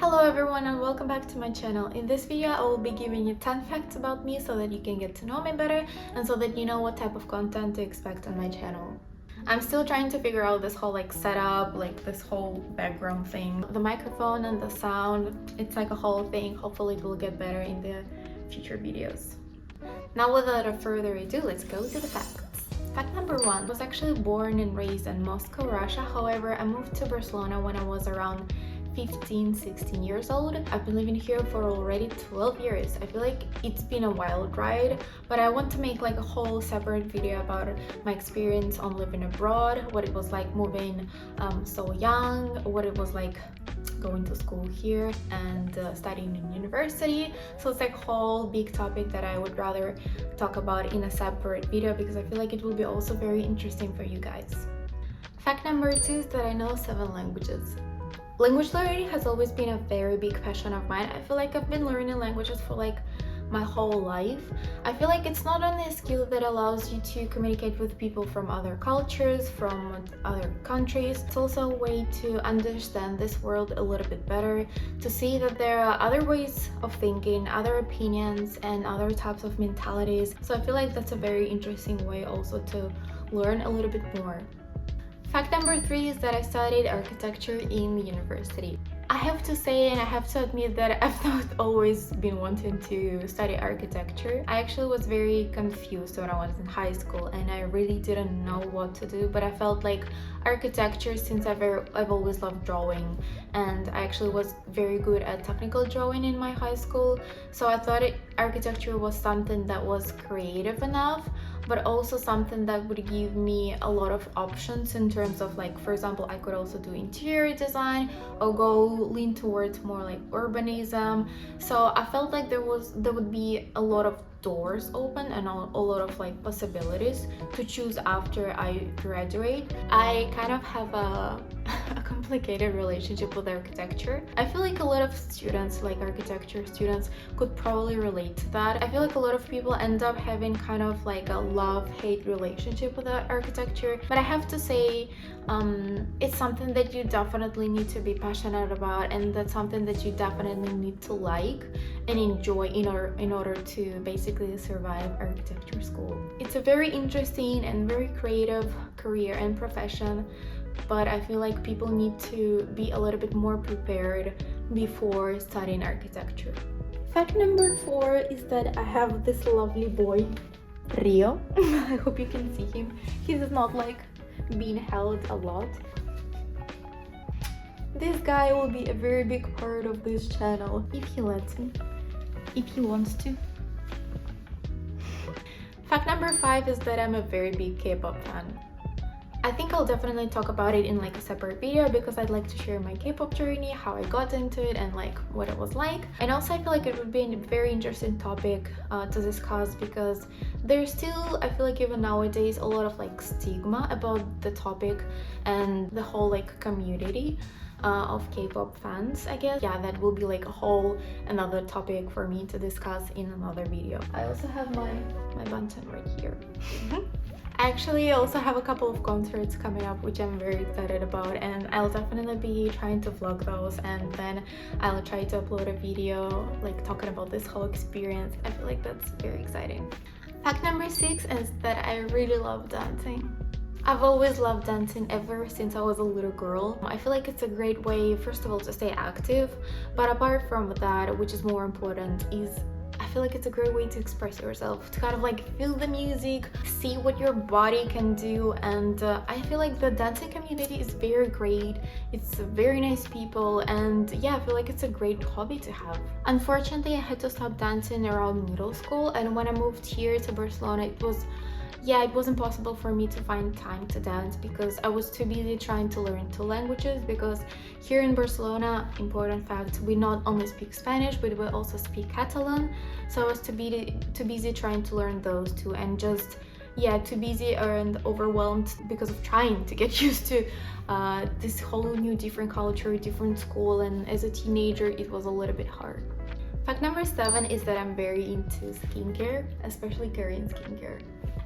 Hello everyone and welcome back to my channel. In this video I will be giving you 10 facts about me so that you can get to know me better and so that you know what type of content to expect on my channel. I'm still trying to figure out this whole setup, this whole background thing. The microphone and the sound, it's like a whole thing. Hopefully it will get better in the future videos. Now without further ado, let's go to the facts. Fact number 1. I was actually born and raised in Moscow, Russia. However, I moved to Barcelona when I was around 16 years old. I've been living here for already 12 years. I feel like it's been a wild ride, but I want to make a whole separate video about my experience on living abroad, what it was like moving so young, what it was like going to school here and studying in university. So it's a whole big topic that I would rather talk about in a separate video because I feel like it will be also very interesting for you guys. Fact number 2 is that I know 7 languages. Language learning has always been a very big passion of mine. I feel like I've been learning languages for my whole life. I feel like it's not only a skill that allows you to communicate with people from other cultures, from other countries. It's also a way to understand this world a little bit better, to see that there are other ways of thinking, other opinions, and other types of mentalities. So I feel like that's a very interesting way also to learn a little bit more. Fact number 3 is that I studied architecture in university. I have to say and I have to admit that I've not always been wanting to study architecture. I actually was very confused when I was in high school and I really didn't know what to do, but I felt like architecture, since I've always loved drawing and I actually was very good at technical drawing in my high school, so I thought architecture was something that was creative enough, but also something that would give me a lot of options in terms of for example, I could also do interior design or lean towards more urbanism. So I felt like there would be a lot of doors open and a lot of possibilities to choose after I graduate. I kind of have a complicated relationship with architecture. I feel like a lot of students, architecture students, could probably relate to that. I feel like a lot of people end up having kind of a love-hate relationship with architecture, but I have to say it's something that you definitely need to be passionate about, and that's something that you definitely need to like and enjoy in order to basically survive architecture school. It's a very interesting and very creative career and profession, but I feel like people need to be a little bit more prepared before studying architecture. Fact number 4 is that I have this lovely boy, Rio. I hope you can see him. He's not being held a lot. This guy will be a very big part of this channel if he lets me, if he wants to. Fact number 5 is that I'm a very big K-pop fan. I think I'll definitely talk about it in a separate video because I'd like to share my K-pop journey, how I got into it, and what it was like. And also I feel like it would be a very interesting topic to discuss because there's still, I feel like even nowadays, a lot of stigma about the topic and the whole community of K-pop fans, I guess. Yeah, that will be a whole another topic for me to discuss in another video. I also have my button right here. I actually also have a couple of concerts coming up which I'm very excited about, and I'll definitely be trying to vlog those, and then I'll try to upload a video talking about this whole experience. I feel like that's very exciting. Fact number 6 is that I really love dancing. I've always loved dancing ever since I was a little girl. I feel like it's a great way, first of all, to stay active, but apart from that, which is more important, is I feel like it's a great way to express yourself, to kind of feel the music, see what your body can do, and I feel like the dancing community is very great. It's very nice people, and yeah, I feel like it's a great hobby to have. Unfortunately, I had to stop dancing around middle school, and when I moved here to Barcelona, it wasn't possible for me to find time to dance because I was too busy trying to learn 2 languages, because here in Barcelona, important fact, we not only speak Spanish but we also speak Catalan. So I was too busy trying to learn those 2, and just too busy and overwhelmed because of trying to get used to this whole new different culture, different school, and as a teenager it was a little bit hard. Fact number 7 is that I'm very into skincare, especially Korean skincare.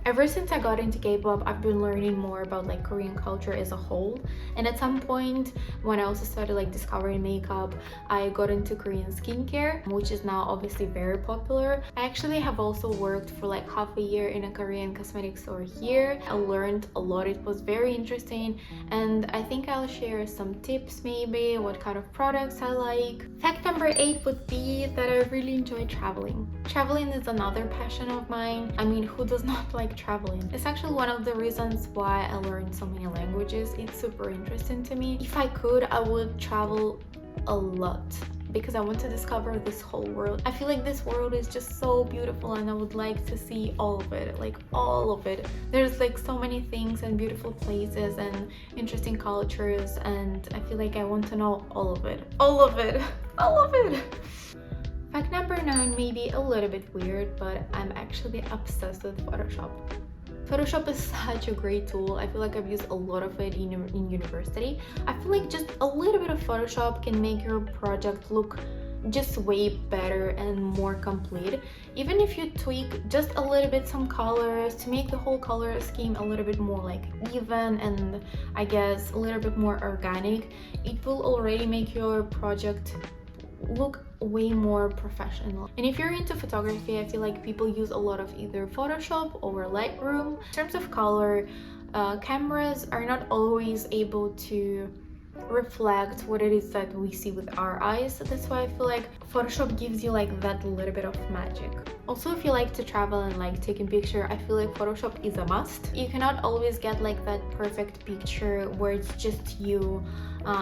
Ever since I got into K-pop, I've been learning more about like Korean culture as a whole. And at some point, when I also started like discovering makeup, I got into Korean skincare, which is now obviously very popular. I actually have also worked for like half a year in a Korean cosmetic store here. I learned a lot. It was very interesting, and I think I'll share some tips, maybe what kind of products I like. Fact number 8 would be that I really enjoy traveling. Traveling is another passion of mine. I mean, who does not like traveling? It's actually one of the reasons why I learned so many languages. It's super interesting to me. If I could, I would travel a lot because I want to discover this whole world. I feel like this world is just so beautiful and I would like to see all of it, like all of it. There's like so many things and beautiful places and interesting cultures, and I feel like I want to know all of it. All of it. All of it. Fact number 9 may be a little bit weird, but I'm actually obsessed with Photoshop. Photoshop is such a great tool. I feel like I've used a lot of it in university. I feel like just a little bit of Photoshop can make your project look just way better and more complete. Even if you tweak just a little bit some colors to make the whole color scheme a little bit more like even and I guess a little bit more organic, it will already make your project look way more professional. And if you're into photography, I feel like people use a lot of either Photoshop or Lightroom. In terms of color, cameras are not always able to reflect what it is that we see with our eyes. That's why I feel like Photoshop gives you like that little bit of magic. Also, if you like to travel and like taking picture, I feel like Photoshop is a must. You cannot always get like that perfect picture where it's just you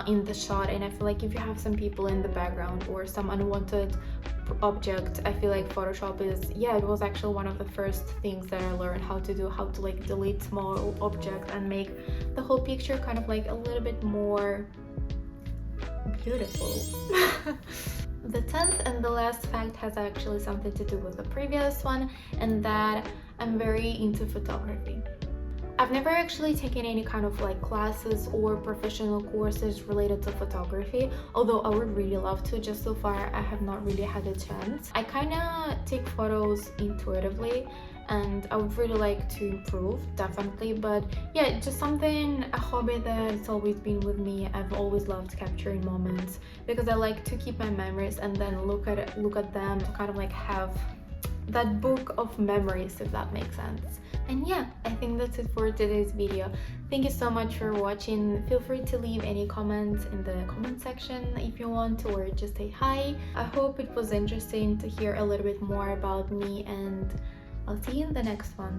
in the shot, and I feel like if you have some people in the background or some unwanted object, I feel like Photoshop is, yeah, it was actually one of the first things that I learned how to do, how to like delete small objects and make the whole picture kind of like a little bit more beautiful. The 10th and the last fact has actually something to do with the previous one, and that I'm very into photography. I've never actually taken any kind of like classes or professional courses related to photography, although I would really love to. Just so far I have not really had a chance. I kind of take photos intuitively and I would really like to improve, definitely, but yeah, just something, a hobby that's always been with me. I've always loved capturing moments because I like to keep my memories and then look at them to kind of like have that book of memories, if that makes sense. And yeah, I think that's it for today's video. Thank you so much for watching. Feel free to leave any comments in the comment section if you want to, or just say hi. I hope it was interesting to hear a little bit more about me, and I'll see you in the next one.